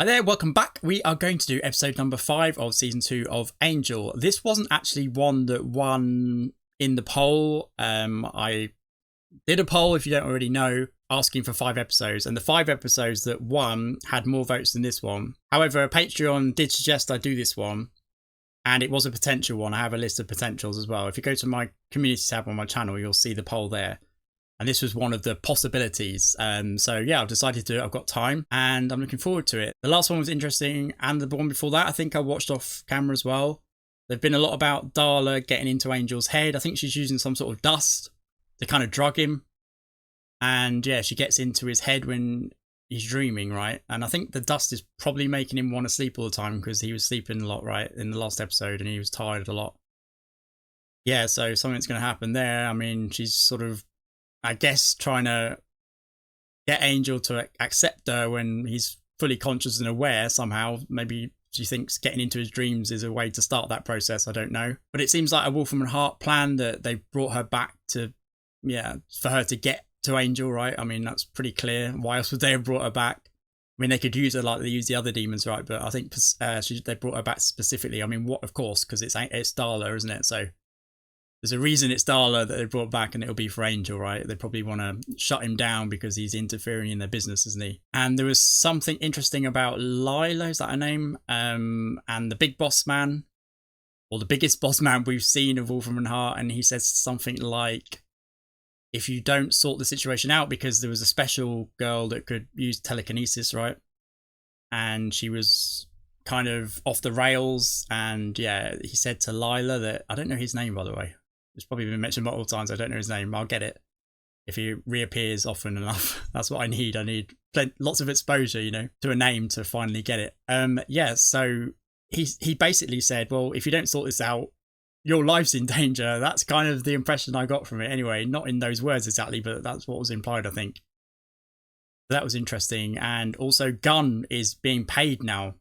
Hi there, welcome back. We are going to do episode number 5 of season 2 of Angel. This wasn't actually one that won in the poll. I did a poll, if you don't already know, asking for 5 episodes, and the 5 episodes that won had more votes than this one. However, Patreon did suggest I do this one, and it was a potential one. I have a list of potentials as well. If you go to my community tab on my channel, you'll see the poll there. And this was one of the possibilities. So yeah, I've decided to do it. I've got time and I'm looking forward to it. The last one was interesting. And the one before that, I think I watched off camera as well. There've been a lot about Darla getting into Angel's head. I think she's using some sort of dust to kind of drug him. And yeah, she gets into his head when he's dreaming, right? And I think the dust is probably making him want to sleep all the time because he was sleeping a lot, right? In the last episode, and he was tired a lot. Yeah, so something's going to happen there. I mean, she's sort of, I guess, trying to get Angel to accept her when he's fully conscious and aware somehow. Maybe she thinks getting into his dreams is a way to start that process. I don't know. But it seems like a Wolfram and Hart plan that they brought her back to, yeah, for her to get to Angel, right? I mean, that's pretty clear. Why else would they have brought her back? I mean, they could use her like they use the other demons, right? But I think they brought her back specifically. I mean, what? Of course, because it's Darla, isn't it? So there's a reason it's Darla that they brought back, and it'll be for Angel, right? They probably want to shut him down because he's interfering in their business, isn't he? And there was something interesting about Lila, is that her name? And the big boss man, or the biggest boss man we've seen of Wolfram and Hart, and he says something like, if you don't sort the situation out, because there was a special girl that could use telekinesis, right? And she was kind of off the rails, and yeah, he said to Lila that, I don't know his name, by the way. It's probably been mentioned multiple times. I don't know his name. I'll get it if he reappears often enough. That's what I need. I need lots of exposure, you know, to a name to finally get it. Yeah, so he basically said, well, if you don't sort this out, your life's in danger. That's kind of the impression I got from it anyway. Not in those words exactly, but that's what was implied, I think. That was interesting. And also Gunn is being paid now.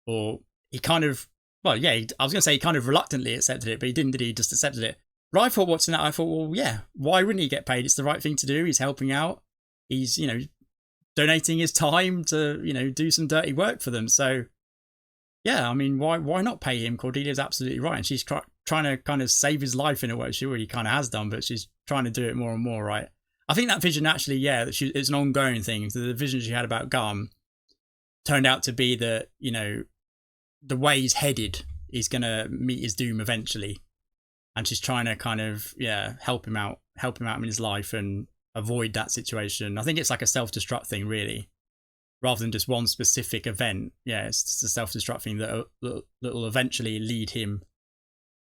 Or he kind of, well, yeah, I was going to say he kind of reluctantly accepted it, but he didn't, did he? He just accepted it. But I thought watching that, I thought, well, yeah, why wouldn't he get paid? It's the right thing to do. He's helping out. He's, you know, donating his time to, you know, do some dirty work for them. So, yeah, I mean, why not pay him? Cordelia's absolutely right. And she's trying to kind of save his life in a way. She already kind of has done, but she's trying to do it more and more, right? I think that vision actually, yeah, it's an ongoing thing. So the vision she had about Gum turned out to be that, you know, the way he's headed, he's going to meet his doom eventually. And she's trying to kind of, yeah, help him out in his life and avoid that situation. I think it's like a self-destruct thing, really, rather than just one specific event. Yeah, it's just a self-destruct thing that will eventually lead him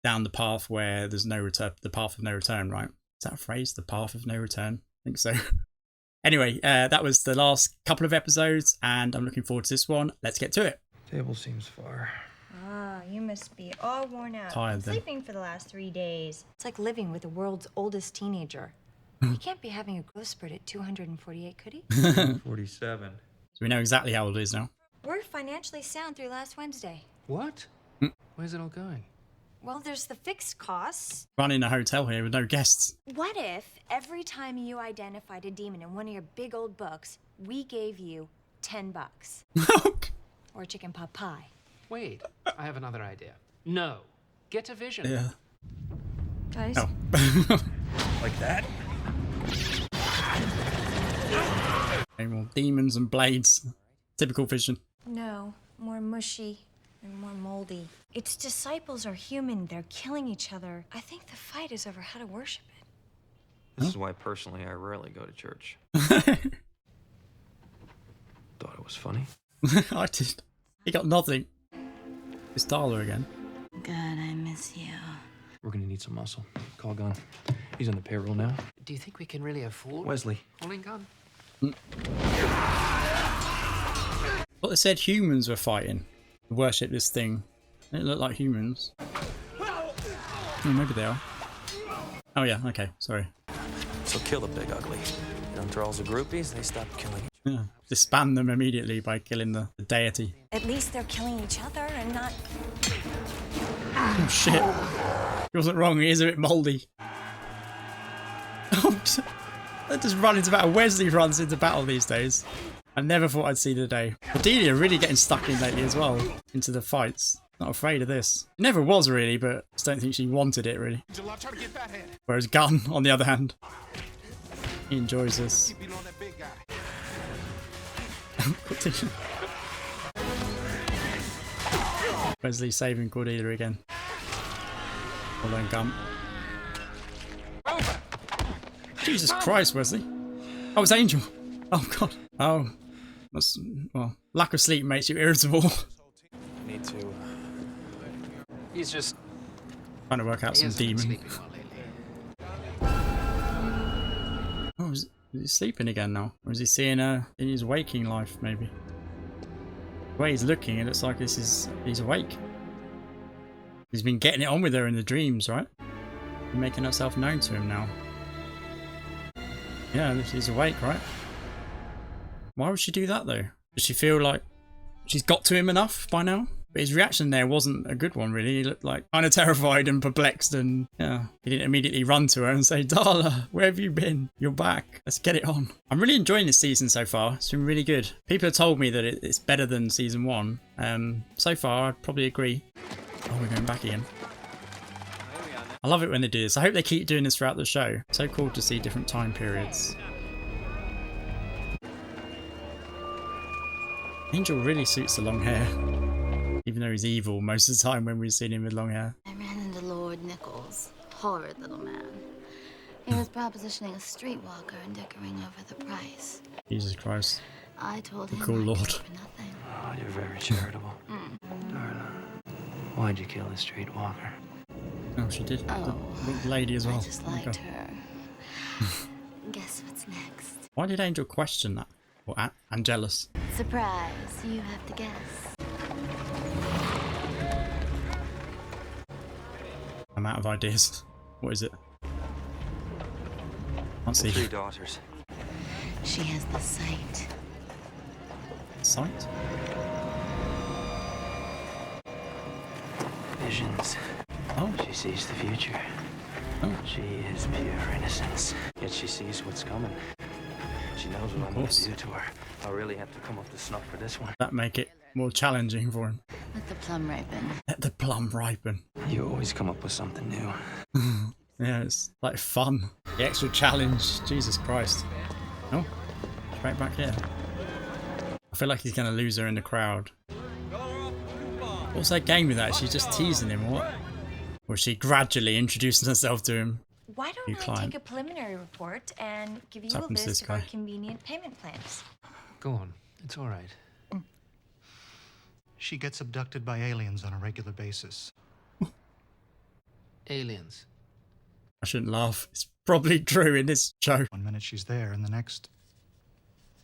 down the path where there's no return, the path of no return, right? Is that a phrase? The path of no return? I think so. Anyway, that was the last couple of episodes, and I'm looking forward to this one. Let's get to it. Table seems far. Ah, you must be all worn out. Tired, then. Sleeping for the last 3 days. It's like living with the world's oldest teenager. He can't be having a growth spurt at 248, could he? 47. So we know exactly how old it is now. We're financially sound through last Wednesday. What? Where's it all going? Well, there's the fixed costs. Running a hotel here with no guests. What if every time you identified a demon in one of your big old books, we gave you $10? Or a chicken pot pie? Wait, I have another idea. No. Get a vision. Yeah. Guys? Oh. Like that? Okay, well, demons and blades. Typical vision. No, more mushy and more moldy. Its disciples are human. They're killing each other. I think the fight is over how to worship it. This is why, personally, I rarely go to church. Thought it was funny. I did. He got nothing. It's Darla again. God, I miss you. We're gonna need some muscle. Call Gunn. He's on the payroll now. Do you think we can really afford Wesley. calling Gun? But they said humans were fighting. Worship this thing. They look like humans. Oh, maybe they are. Oh yeah, okay, sorry. So kill the big ugly. You know, draws the groupies, they stop killing each Yeah. Disband them immediately by killing the deity. At least they're killing each other and not... Oh shit. He wasn't wrong, he is a bit mouldy. Oh, they just run into battle. Wesley runs into battle these days. I never thought I'd see the day. Cordelia really getting stuck in lately as well, into the fights. Not afraid of this. Never was really, but I just don't think she wanted it really. Whereas Gunn, on the other hand, he enjoys this. Wesley saving Cordelia again. Hold on, Gunn. Jesus Christ, Wesley. Oh, it's Angel. Oh, God. Oh. That's, well, lack of sleep makes you irritable. Need to. He's just Trying to work out some demon. sleeping well lately. Oh, is he sleeping again now? Or is he seeing her in his waking life, maybe? The way he's looking, it looks like he's awake. He's been getting it on with her in the dreams, right? Making herself known to him now. Yeah, she's awake, right? Why would she do that, though? Does she feel like she's got to him enough by now? But his reaction there wasn't a good one, really. He looked like kind of terrified and perplexed, and yeah, he didn't immediately run to her and say, Darla, where have you been? You're back. Let's get it on. I'm really enjoying this season so far. It's been really good. People have told me that it's better than season 1. So far, I'd probably agree. Oh, we're going back again. I love it when they do this. I hope they keep doing this throughout the show. So cool to see different time periods. Angel really suits the long hair. Even though he's evil most of the time when we've seen him with long hair. I ran into Lord Nichols. Horrid little man. He was propositioning a streetwalker and dickering over the price. Jesus Christ. I told The him cool I'd Lord. go for nothing. Oh, you're very charitable. Darla, why'd you kill the streetwalker? Oh, she did. Oh, The lady as well. I just Oh my liked God. her. Guess what's next? Why did Angel question that? Or Angelus? Surprise. You have to guess. I'm out of ideas. What is it? Can't see. 3 daughters. She has the sight. Sight? Visions. Oh. She sees the future. Oh. She is pure innocence. Yet she sees what's coming. She knows what I'm going course. to do to her. I really have to come up to snuff for this one. That make it more challenging for him. Let the plum ripen. Let the plum ripen. You always come up with something new. Yeah, it's like fun. The extra challenge. Jesus Christ. Oh, straight back here. I feel like he's going to lose her in the crowd. What's that game with that? She's just teasing him, what? Or is she gradually introducing herself to him? Why don't New I client. take a preliminary report and give you What's a happened to this list of our guy? convenient payment plans? Go on. It's all right. She gets abducted by aliens on a regular basis. Aliens. I shouldn't laugh. It's probably true in this show. 1 minute she's there, and the next,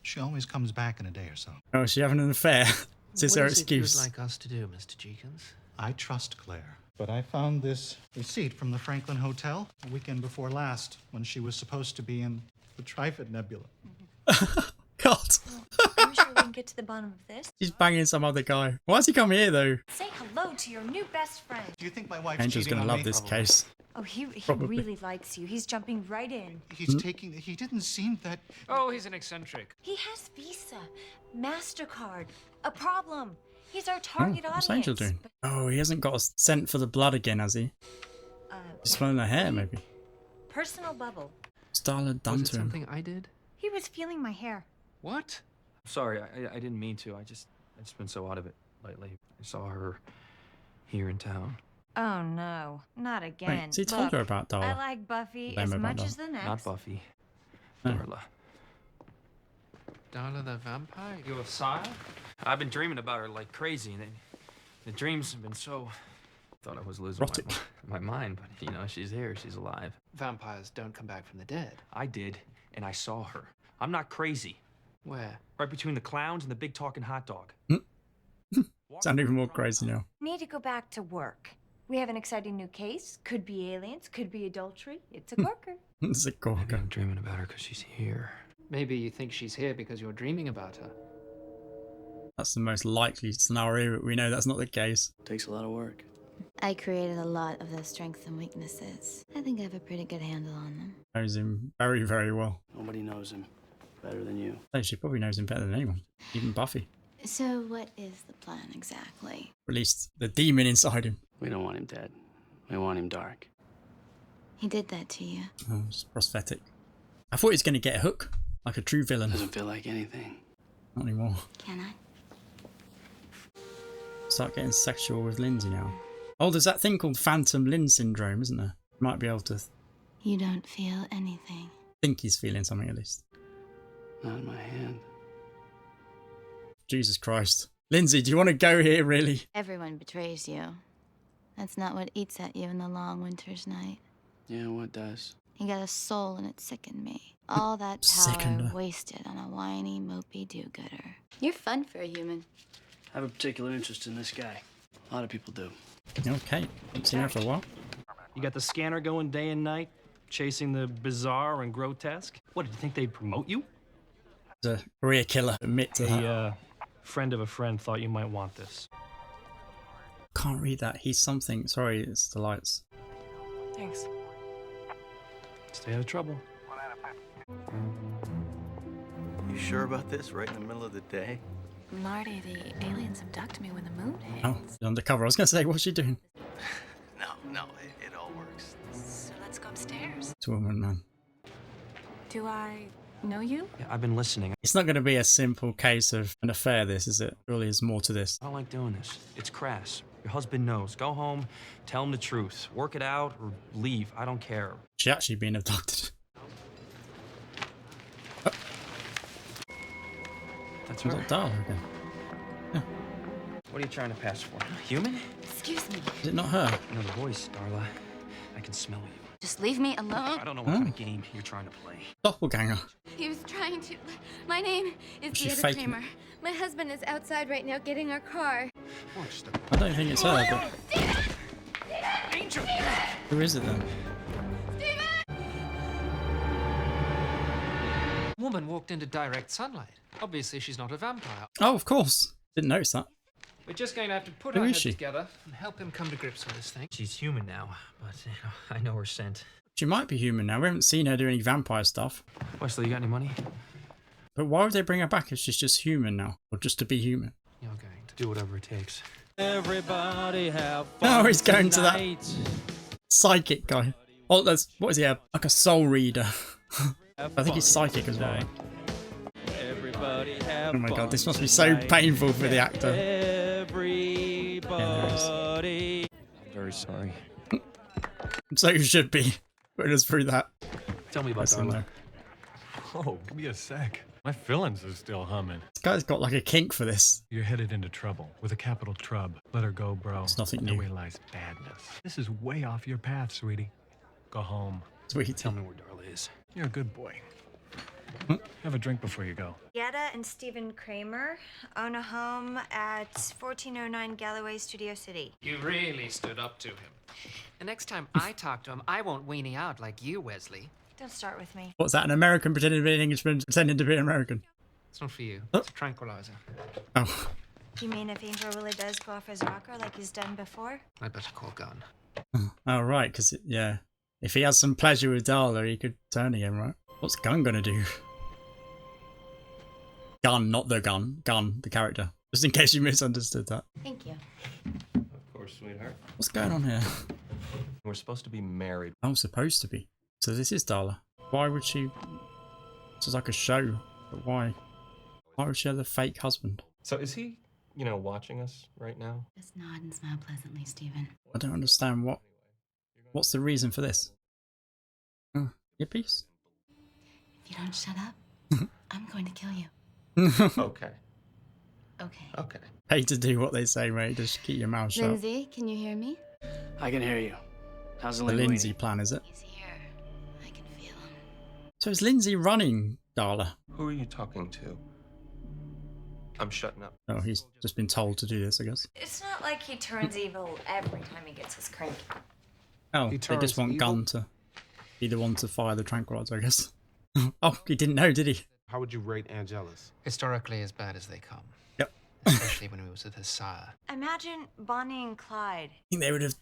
she always comes back in a day or so. Oh, is she having an affair? Is this her What is it excuse? you'd like us to do, Mr. Jeekins? I trust Claire. But I found this receipt from the Franklin Hotel a weekend before last, when she was supposed to be in the Trifid Nebula. God. I'm sure we can get to the bottom of this. She's banging some other guy. Why has he come here, though? Say hello to your new best friend. Do you think my wife's Angel's cheating going on to love me? this case. Oh, he Probably. really likes you. He's jumping right in. He's taking. He didn't seem that. Oh, he's an eccentric. He has Visa, MasterCard. A problem. He's our Oh, target what's audience. Angel doing? Oh, he hasn't got a scent for the blood again, has he? Just smelling her hair, maybe. Personal bubble. What's Darla done Was it to him? something I did? He was feeling my hair. What? Sorry, I didn't mean to. I just been so out of it lately. I saw her here in town. Oh no, not again. Wait, so he told her about Darla. I like Buffy Them as about much as Darla. the next. Not Buffy. Oh. Darla. Darla the vampire? Your sire? I've been dreaming about her like crazy. The dreams have been so... Thought I was losing Erotic. my mind, but you know, she's here, she's alive. Vampires don't come back from the dead. I did, and I saw her. I'm not crazy. Where? Right between the clowns and the big talking hot dog. Sound even more crazy now. Need to go back to work. We have an exciting new case. Could be aliens, could be adultery. It's a corker. It's a Maybe corker. I'm dreaming about her because she's here. Maybe you think she's here because you're dreaming about her. That's the most likely scenario, but we know that's not the case. Takes a lot of work. I created a lot of those strengths and weaknesses. I think I have a pretty good handle on them. Knows him very, very well. Nobody knows him better than you. So she probably knows him better than anyone, even Buffy. So what is the plan exactly? Or at least the demon inside him. We don't want him dead. We want him dark. He did that to you. Oh, it's prosthetic. I thought he was going to get a hook, like a true villain. Doesn't feel like anything. Not anymore. Can I? Start getting sexual with Lindsay now. Oh, there's that thing called Phantom Limb Syndrome, isn't there? Might be able to You don't feel anything. think he's feeling something at least. Not in my hand. Jesus Christ. Lindsay, do you want to go here, really? Everyone betrays you. That's not what eats at you in the long winter's night. Yeah, what does? You got a soul and it sickened me. All that Sickened power her. wasted on a whiny, mopey do-gooder. You're fun for a human. I have a particular interest in this guy. A lot of people do. Okay, haven't seen her for a while. You got the scanner going day and night, chasing the bizarre and grotesque. What, did you think they'd promote you? The career killer, admit to that. A friend of a friend thought you might want this. Can't read that. He's something. Sorry, it's the lights. Thanks. Stay out of trouble. You sure about this? Right in the middle of the day? Marty, the aliens abduct me when the moon hits. Oh, she's undercover. I was going to say, what's she doing? No, it all works. So let's go upstairs. It's a woman, man. Do I know you? Yeah, I've been listening. It's not going to be a simple case of an affair, this, is it? Surely there's more to this. I don't like doing this. It's crass. Your husband knows. Go home, tell him the truth. Work it out or leave. I don't care. She actually being abducted. That's Was her. that Darla again? What are you trying to pass for? Human? Excuse me. Is it not her? I know the voice, Darla. I can smell you. Just leave me alone. I don't know what kind of game you're trying to play. Doppelganger. He was trying to. My name is Was she Theodore faking Kramer. My husband is outside right now getting our car. I don't think it's her, but Angel! who is it then? Woman walked into direct sunlight. Obviously, she's not a vampire. Oh, of course. Didn't notice that. We're just going to have to put Who our is heads she? together and help him come to grips with this thing. She's human now, but I know her scent. She might be human now. We haven't seen her do any vampire stuff. Wesley, you got any money? But why would they bring her back if she's just human now? Or just to be human? You're going to do whatever it takes. Everybody have fun. Oh, he's going to that tonight. psychic guy. Oh, that's, what is he? Like a soul reader. I think he's psychic as well. Everybody have Oh my god, fun this must be so tonight. painful for the actor. Everybody. I'm very sorry. So you should be putting us through that. Tell me about Listen, Darla. Oh, give me a sec. My feelings are still humming. This guy's got like a kink for this. You're headed into trouble with a capital trub. Let her go, bro. It's nothing That new. way lies badness. This is way off your path, sweetie. Go home. Sweet. Tell me where Darla is. You're a good boy. Have a drink before you go. Yetta and Stephen Kramer own a home at 1409 Galloway, Studio City. You really stood up to him. The next time I talk to him, I won't weenie out like you, Wesley. Don't start with me. What's that? An American pretending to be an Englishman pretending to be an American? It's not for you. Oh. It's a tranquilizer. Oh. You mean if Angel really does go off his rocker like he's done before? I'd better call Gunn. Oh, right, because, yeah. If he has some pleasure with Darla, he could turn again, right? What's Gunn gonna do? Gunn, not the gun. Gunn, the character. Just in case you misunderstood that. Thank you. Of course, sweetheart. What's going on here? We're supposed to be married. I'm supposed to be. So this is Darla. Why would she... This is like a show, but why? Why would she have a fake husband? So is he, watching us right now? Just nod and smile pleasantly, Stephen. I don't understand what... What's the reason for this? Oh, yippies? If you don't shut up, I'm going to kill you. Okay. Okay. Okay. Pay to do what they say, mate. Just keep your mouth shut. Lindsay, can you hear me? I can hear you. How's the The linguine? Lindsay plan, is it? He's here. I can feel him. So is Lindsay running Darla? Who are you talking to? I'm shutting up. Oh, he's just been told to do this, I guess. It's not like he turns evil every time he gets his cranky. Oh, He they just turns want evil? Gunn to be the one to fire the tranquilizer, I guess. Oh, he didn't know, did he? How would you rate Angelus? Historically, as bad as they come. Yep. Especially when he was with his sire. Imagine Bonnie and Clyde. I think they would have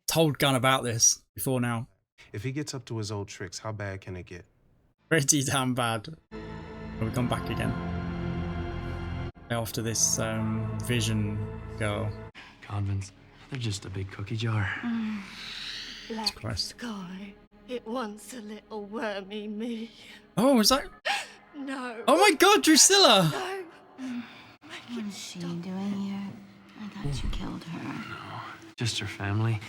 told Gunn about this before now. If he gets up to his old tricks, how bad can it get? Pretty damn bad. we've gone back again. After this vision girl. Convents, they're just a big cookie jar. Black Christ. sky. It wants a little wormy me. Oh, is that? No. Oh my God, Drusilla! No. What's she doing here? I thought you killed her. Just her family.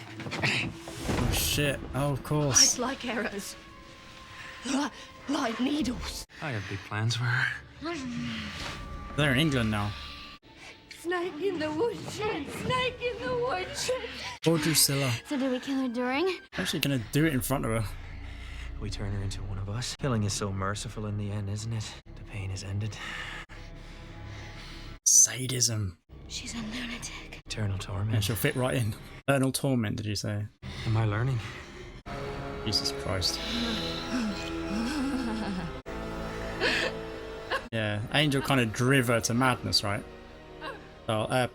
Oh shit! Oh, of course. It's like arrows. Like needles. I have big plans for her. They're in England now. Snake in the woodshed. Snake in the woodshed. Poor Drusilla. So do we kill her during? Actually, gonna do it in front of her. We turn her into one of us. Killing is so merciful in the end, isn't it? The pain is ended. Sadism. She's a lunatic. Eternal torment. Yeah, she'll fit right in. Eternal torment, did you say? Am I learning? Jesus Christ. Yeah, Angel kind of driv her to madness, right? Oh,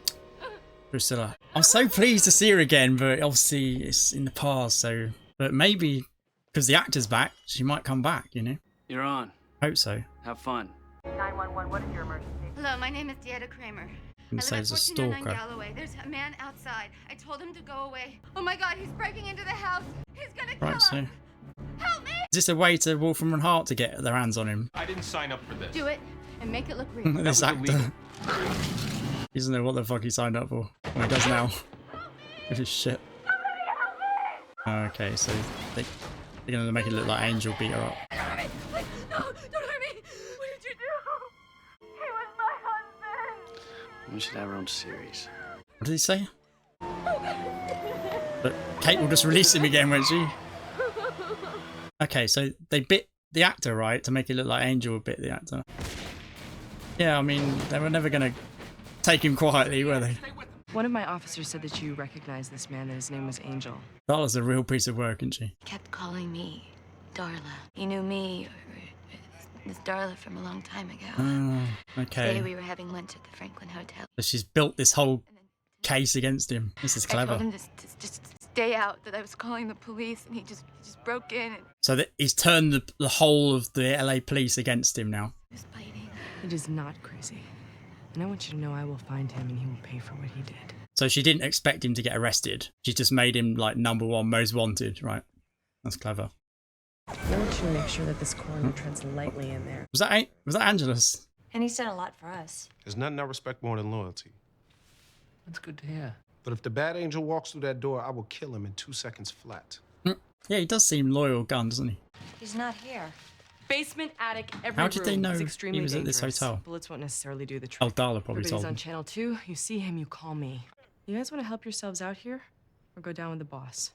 Drusilla. I'm so pleased to see her again, but obviously it's in the past, so... But maybe, because the actor's back, she might come back, you know? You're on. Hope so. Have fun. 911, what is your emergency? Hello, my name is Dieta Kramer. And so there's a 1409 stalker. Galloway. There's a man outside. I told him to go away. Oh my God, he's breaking into the house. He's gonna kill Right, us. so... Help me! Is this a way to Wolfram and Hart to get their hands on him? I didn't sign up for this. Do it and make it look real. This actor. He doesn't know what the fuck he signed up for. Well, he does now. Which is shit. Okay, so they're gonna make it look like Angel beat her up. No, don't hurt me. What did you do? He was my husband. We should have our own series. What did he say? But Kate will just release him again, won't she? Okay, so they bit the actor, right, to make it look like Angel would bit the actor. Yeah, I mean, they were never gonna take him quietly, were they? One of my officers said that you recognized this man, that his name was Angel. Darla's a real piece of work, isn't she? Kept calling me Darla. He knew me, or this Darla from a long time ago. Oh, okay. Today we were having lunch at the Franklin Hotel. So she's built this whole case against him. This is I told clever. him to just stay out, that I was calling the police, and he just broke in and So that he's turned the whole of the LA police against him now. was biting. It is not crazy. And I want you to know I will find him and he will pay for what he did. So she didn't expect him to get arrested. She just made him like #1 most wanted, right? That's clever. I want you to make sure that this coroner treads lightly in there. Was that Angelus? And he's done a lot for us. There's nothing I respect more than loyalty. That's good to hear. But if the bad angel walks through that door, I will kill him in 2 seconds flat. Yeah, he does seem loyal gun, doesn't he? He's not here. Basement, attic, every How did they room know is he extremely was at this dangerous. hotel? Bullets won't necessarily do the trick. Oh, Darla probably Everybody's told on him. channel 2. You see him, you call me. You guys want to help yourselves out here? Or go down with the boss?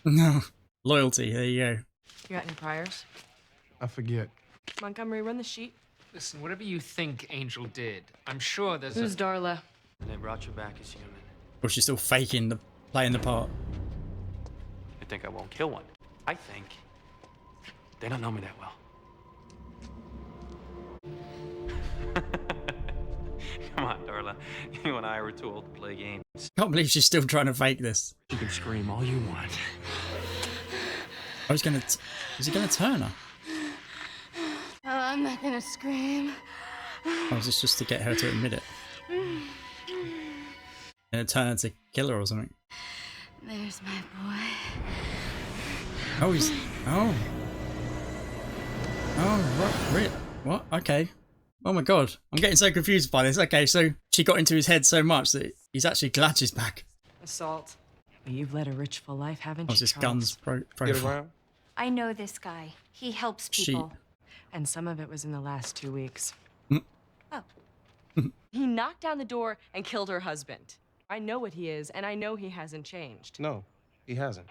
No. Loyalty, there you go. You got any priors? I forget. Montgomery, run the sheet. Listen, whatever you think Angel did, I'm sure there's Who's Darla? And they brought you back as human. Or she's still faking playing the part. You think I won't kill one? I think they don't know me that well. Come on, Darla. You and I were too old to play games. Can't believe she's still trying to fake this. You can scream all you want. Oh, is he gonna turn her? Oh, I'm not gonna scream. Or is this just to get her to admit it? And turn her to kill her or something? There's my boy. Oh, he's... Oh. Oh, what? Really? What? Okay. Oh my god. I'm getting so confused by this. Okay, so she got into his head so much that he's actually glad she's back. Assault. Well, you've led a rich, full life, haven't Oh, you, this Charles? gun's profile. I know this guy. He helps people. And some of it was in the last 2 weeks. Oh. He knocked down the door and killed her husband. I know what he is, and I know he hasn't changed. No, he hasn't.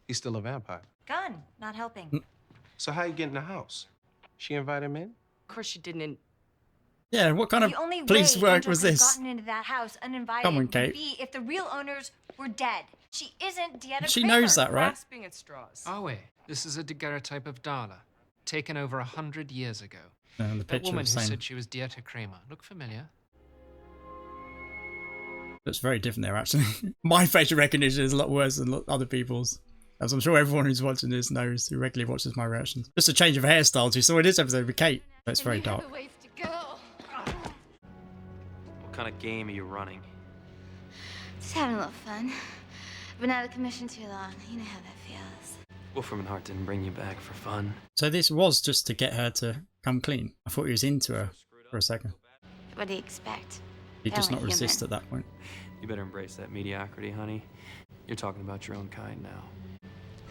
He's still a vampire. Gun, not helping. So how you get in the house? She invited him in? Of course she didn't. Yeah, what kind The only of police way work Angel was could have this? gotten into that house uninvited Come on, would Kate. be if the real owners were dead. She isn't Dieta She Kramer. knows that, right? Grasping at straws. Are we? This is a daguerreotype of Darla, taken over 100 years ago. The That picture woman who is the same. said she was Dieta Kramer. Look familiar? Looks very different there, actually. My facial recognition is a lot worse than other people's. As I'm sure everyone who's watching this knows, who regularly watches my reactions. Just a change of hairstyle as we saw in this episode with Kate. That's very dark. Ways to go. What kind of game are you running? Just having a little fun. I've been out of commission too long. You know how that feels. Wolfram and Hart didn't bring you back for fun. So this was just to get her to come clean. I thought he was into her for a second. What do you expect? He'd just not Only resist human. at that point. You better embrace that mediocrity, honey. You're talking about your own kind now.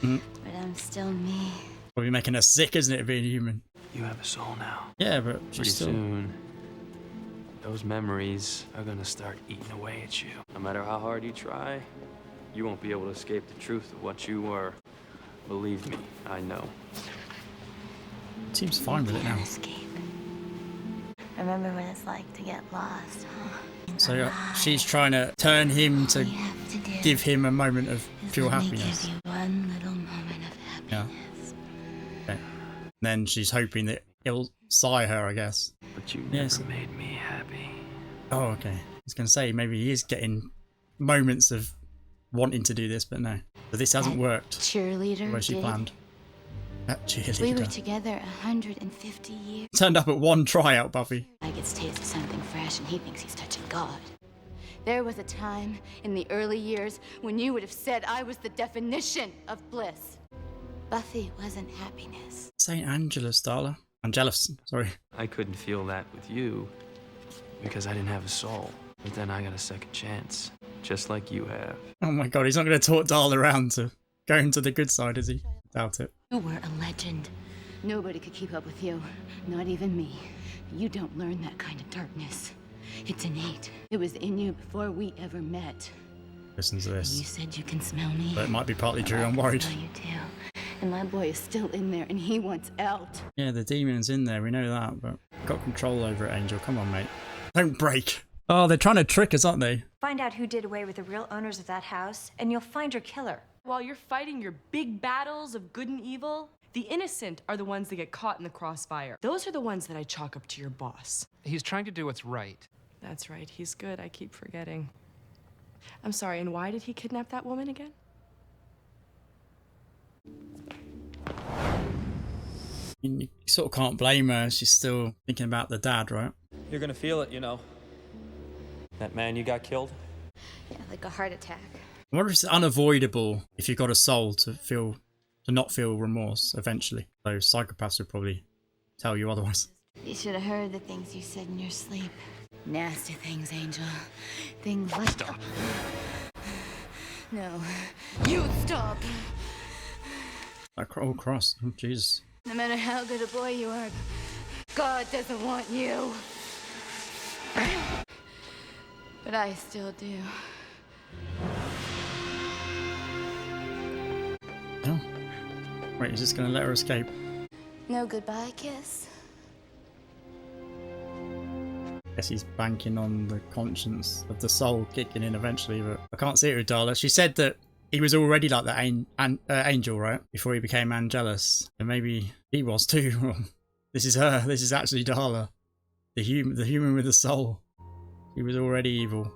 But I'm still me. Probably making her sick, isn't it, being human? You have a soul now. Yeah, but Pretty she's still... soon, those memories are gonna start eating away at you. No matter how hard you try, you won't be able to escape the truth of what you were. Believe me, I know. Seems fine with it now. Escape. Remember what it's like to get lost, huh? So she's trying to turn him to give him a moment of pure happiness. Give you one little moment of happiness. Yeah. Okay. Then she's hoping that he'll sigh her, I guess. But you never made me happy. Oh, okay. I was going to say, maybe he is getting moments of wanting to do this, but no. But this hasn't worked. Cheerleader Where she did. planned. That cheerleader. We were together 150 years. Turned up at one tryout, Buffy. I gets taste of something fresh and he thinks he's touching God. There was a time in the early years when you would have said I was the definition of bliss. Buffy wasn't happiness. St. Angela, Starla. Angelus, sorry. I couldn't feel that with you because I didn't have a soul. But then I got a second chance, just like you have. Oh my god, he's not going to talk Darla around to going to the good side, is he? Doubt it. You were a legend. Nobody could keep up with you, not even me. You don't learn that kind of darkness. It's innate. It was in you before we ever met. Listen to this. You said you can smell me. But it might be partly true, I'm worried. You too. And my boy is still in there and he wants out. Yeah, the demon's in there, we know that, but got control over it, Angel. Come on, mate. Don't break. Oh, they're trying to trick us, aren't they? Find out who did away with the real owners of that house, and you'll find your killer. While you're fighting your big battles of good and evil, the innocent are the ones that get caught in the crossfire. Those are the ones that I chalk up to your boss. He's trying to do what's right. That's right, he's good. I keep forgetting. I'm sorry, and why did he kidnap that woman again? You sort of can't blame her. She's still thinking about the dad, right? You're gonna feel it, you know. That man you got killed? Yeah, like a heart attack. I wonder if it's unavoidable if you've got a soul to not feel remorse eventually. So psychopaths would probably tell you otherwise. You should have heard the things you said in your sleep. Nasty things, Angel. Things like... Stop. No. You stop! That all cross. Oh, Jesus. No matter how good a boy you are, God doesn't want you. But I still do. Oh. Wait, is this going to let her escape? No goodbye kiss? Guess he's banking on the conscience of the soul kicking in eventually, but I can't see it with Darla. She said that he was already like that angel, right? Before he became Angelus. And maybe he was too. This is her. This is actually Darla. The human with the soul. He was already evil.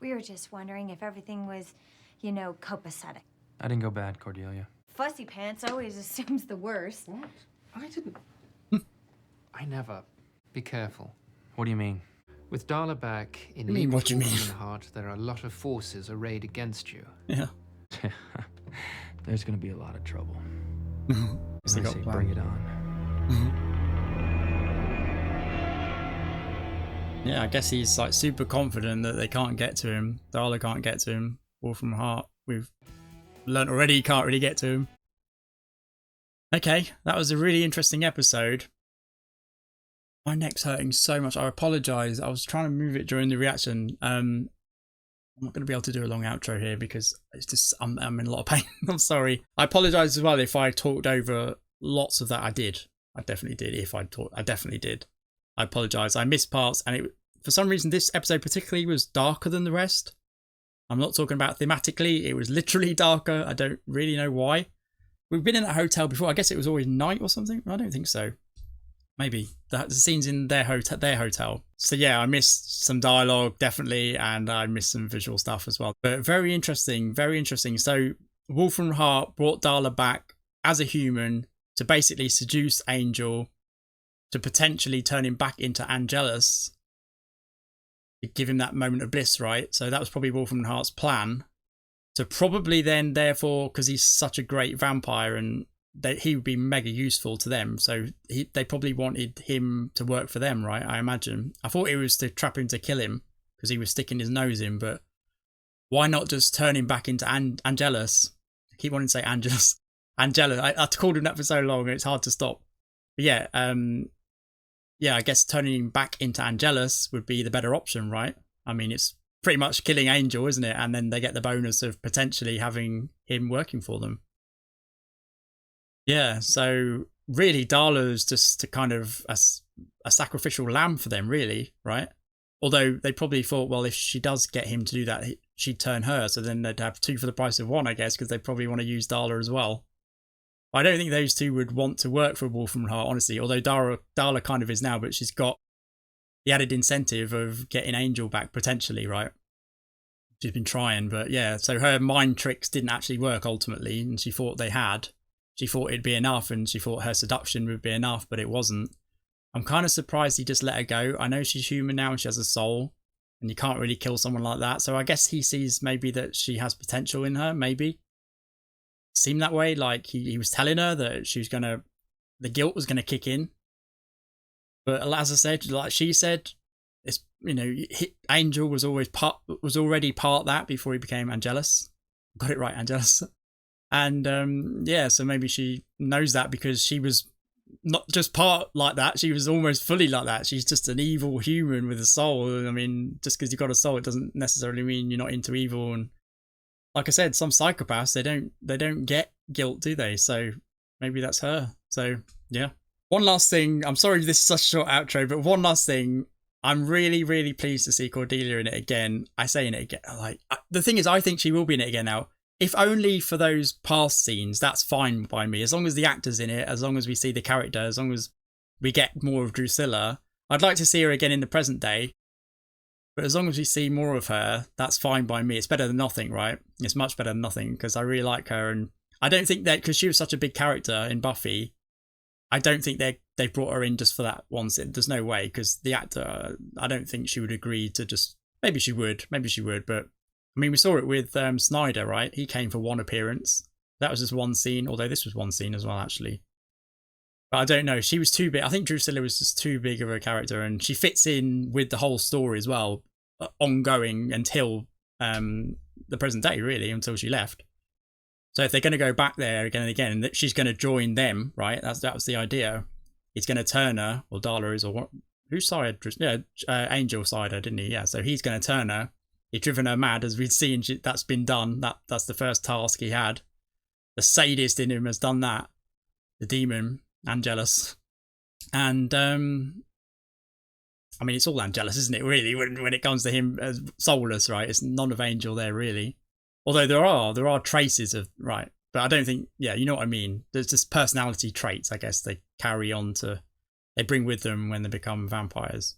We were just wondering if everything was, you know, copacetic. I didn't go bad, Cordelia. Fussy Pants always assumes the worst. What? I didn't. I never. Be careful. What do you mean? With Darla back in what do you mean? Wolfram and Hart, there are a lot of forces arrayed against you. Yeah. There's gonna be a lot of trouble. They got bring it on. Yeah, I guess he's like super confident that they can't get to him. Darla can't get to him. Wolfram and Hart, we've learnt already, he can't really get to him. Okay, that was a really interesting episode. My neck's hurting so much. I apologise. I was trying to move it during the reaction. I'm not going to be able to do a long outro here because it's just I'm in a lot of pain. I'm sorry. I apologise as well if I talked over lots of that. I did. I definitely did. I definitely did. I apologise. I missed parts, and for some reason this episode particularly was darker than the rest. I'm not talking about thematically. It was literally darker. I don't really know why. We've been in a hotel before. I guess it was always night or something. I don't think so. Maybe the scenes in their hotel. So yeah, I missed some dialogue definitely, and I missed some visual stuff as well. But very interesting, very interesting. So Wolfram and Hart brought Darla back as a human to basically seduce Angel, to potentially turn him back into Angelus, to give him that moment of bliss, right? So that was probably Wolfram and Hart's plan. To probably then, therefore, because he's such a great vampire and he would be mega useful to them. So they probably wanted him to work for them, right? I imagine. I thought it was to trap him to kill him because he was sticking his nose in, but why not just turn him back into Angelus? I keep wanting to say Angelus. Angelus. I called him that for so long, and it's hard to stop. But yeah, I guess turning him back into Angelus would be the better option, right? I mean, it's pretty much killing Angel, isn't it? And then they get the bonus of potentially having him working for them. Yeah, so really Darla's just a kind of a sacrificial lamb for them, really, right? Although they probably thought, well, if she does get him to do that, she'd turn her. So then they'd have two for the price of one, I guess, because they probably want to use Darla as well. I don't think those two would want to work for Wolfram and Hart, honestly, although Darla kind of is now, but she's got the added incentive of getting Angel back, potentially, right? She's been trying, but yeah, so her mind tricks didn't actually work ultimately, and she thought they had. She thought it'd be enough, and she thought her seduction would be enough, but it wasn't. I'm kind of surprised he just let her go. I know she's human now and she has a soul, and you can't really kill someone like that, so I guess he sees maybe that she has potential in her, maybe. Seemed that way, like he was telling her that she was gonna, the guilt was gonna kick in. But as I said, like she said, it's, you know, Angel was already part that before he became Angelus. Got it right, Angelus. And yeah, so maybe she knows that because she was not just part like that, she was almost fully like that. She's just an evil human with a soul. I mean, just because you've got a soul, it doesn't necessarily mean you're not into evil. And like I said, some psychopaths, they don't get guilt, do they? So maybe that's her. So yeah. One last thing. I'm sorry this is such a short outro, but one last thing. I'm really, really pleased to see Cordelia in it again. I say in it again. Like, the thing is, I think she will be in it again now. If only for those past scenes, that's fine by me. As long as the actor's in it, as long as we see the character, as long as we get more of Drusilla. I'd like to see her again in the present day. But as long as we see more of her, that's fine by me. It's better than nothing, right? It's much better than nothing because I really like her. And I don't think that, because she was such a big character in Buffy, I don't think they brought her in just for that one scene. There's no way, because the actor, I don't think she would agree to just, maybe she would, but I mean, we saw it with Snyder, right? He came for one appearance. That was just one scene, although this was one scene as well, actually. But I don't know. She was too big. I think Drusilla was just too big of a character, and she fits in with the whole story as well, ongoing until the present day, really, until she left. So if they're going to go back there again and again, she's going to join them, right? That was the idea. He's going to turn her, or Darla is, or what? Whose side? Yeah, Angel side her, didn't he? Yeah, so he's going to turn her. He's driven her mad, as we've seen. That's been done. That's the first task he had. The sadist in him has done that. The demon, Angelus. And, I mean, it's all Angelus, isn't it, really, when it comes to him as soulless, right? It's none of Angel there, really. Although there are traces of, right. But I don't think, yeah, you know what I mean. There's just personality traits, I guess, they carry on to, they bring with them when they become vampires.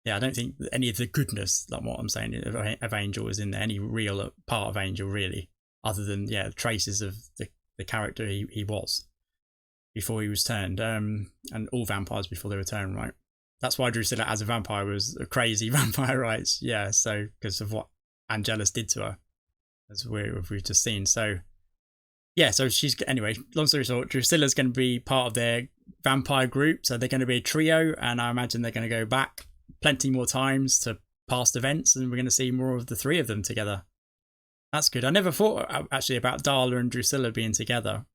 Yeah, I don't think any of the goodness, like what I'm saying, of Angel is in there, any real part of Angel, really, other than, yeah, traces of the character he was before he was turned, and all vampires before they were turned, right? That's why Drusilla as a vampire was a crazy vampire, right? Yeah, so because of what Angelus did to her, as we've just seen. So, yeah, so she's, anyway, long story short, Drusilla's going to be part of their vampire group, so they're going to be a trio, and I imagine they're going to go back plenty more times to past events, and we're going to see more of the three of them together. That's good. I never thought actually about Darla and Drusilla being together,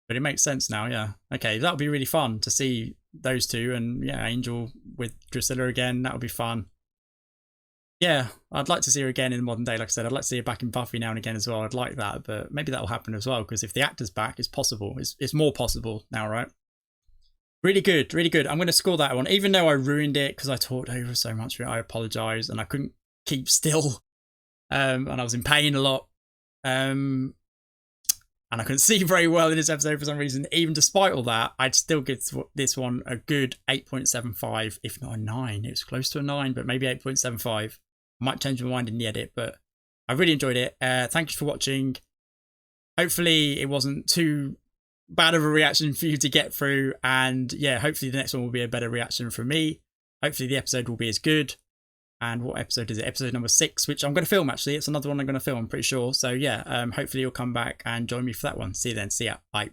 but it makes sense now. Yeah, okay, that'll be really fun to see those two, and yeah, Angel with Drusilla again. That'll be fun. Yeah, I'd like to see her again in the modern day. Like I said, I'd like to see her back in Buffy now and again as well. I'd like that, but maybe that'll happen as well, because if the actor's back, it's possible. It's more possible now, right? Really good, really good. I'm going to score that one, even though I ruined it because I talked over so much. I apologise, and I couldn't keep still, and I was in pain a lot. And and I couldn't see very well in this episode for some reason. Even despite all that, I'd still give this one a good 8.75, if not a 9. It was close to a 9, but maybe 8.75. I might change my mind in the edit, but I really enjoyed it. Thank you for watching. Hopefully it wasn't too bad of a reaction for you to get through, and yeah, hopefully the next one will be a better reaction from me. Hopefully the episode will be as good. And what episode is it? Episode number 6, which I'm going to film, actually. It's another one I'm going to film, I'm pretty sure. So yeah, hopefully you'll come back and join me for that one. See you then. See ya. Bye.